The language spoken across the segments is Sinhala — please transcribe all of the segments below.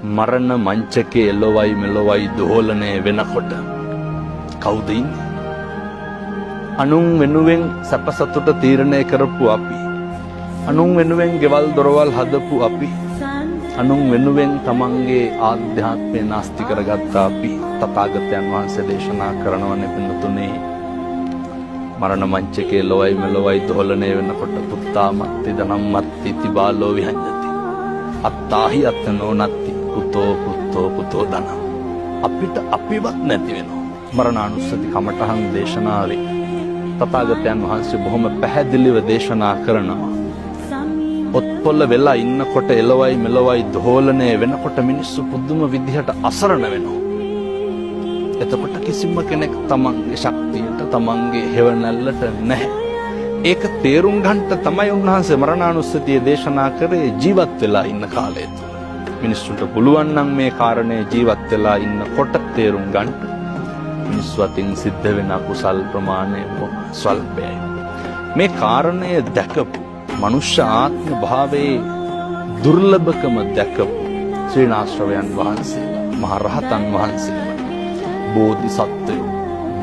මරණ මංචකේ එළවයි මෙලොවයි දෝලණය වෙනකොට කවුද ඉන්නේ? අනුන් වෙනුවෙන් සැප සතුට තීරණය කරපු අපි, අනුන් වෙනුවෙන් ගෙවල් දොරවල් හදපු අපි, අනුන් වෙනුවෙන් තමන්ගේ ආධ්‍යාත්මය නාස්ති කරගත්ත අපි තථාගතයන් වහන්සේ දේශනා කරනවනේ පින්නතුනේ, මරණ මංචකේ ලොවයි මෙලොවයි දෝලණය වෙනකොට පුත්තාමත්ති ධනම්මත්ති තිබාලෝ විහඤ්ඤති අත්තාහි අත්තනෝ නත්ති කුතෝ පුත්තෝ පුතෝ ධනං. අපිට අපිවත් නැති වෙනවා. මරණානුස්සති කමඨහන් දේශනාවේ තථාගතයන් වහන්සේ බොහොම පැහැදිලිව දේශනා කරනවා. ඔත්පොල්ල වෙලා ඉන්නකොට එළවයි මෙලොවයි දෝලණය වෙනකොට මිනිස්සු පුදුම විදිහට අසරණ වෙනවා. එතකොට කිසිම කෙනෙක් තමන්ගේ ශක්තියට තමන්ගේ හේවණල්ලට නැහැ. ඒක තේරුම් ගන්නට තමයි උන්වහන්සේ මරණානුස්සතිය දේශනා කරේ ජීවත් වෙලා ඉන්න කාලය තුල. මිනිස්සුන්ට පුළුවන් නම් මේ කාරණේ ජීවත් වෙලා ඉන්නකොට තේරුම් ගන්න. මිනිස්සු අතින් සිද්ධ වෙන අකුසල් ප්‍රමාණය ස්වල්පයි. මේ කාරණය දැකපු මනුෂ්‍ය ආත්ම භාවයේ දුර්ලභකම දැකපු ශ්‍රීනාශ්‍රවයන් වහන්සේලා, මහ රහතන් වහන්සේලා, බෝධිසත්වයෝ,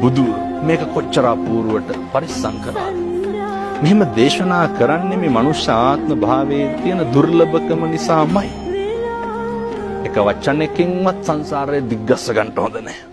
බුදු මේක කොච්චර අපූර්වට පරිස්සම් කරාද? මෙහෙම දේශනා කරන්නේ මේ මනුෂ්‍ය ආත්ම භාවයේ තියෙන දුර්ලභකම නිසාමයි. එක වචනයකින්වත් සංසාරය දිග්ගස්ස ගන්න හොඳ නැහැ.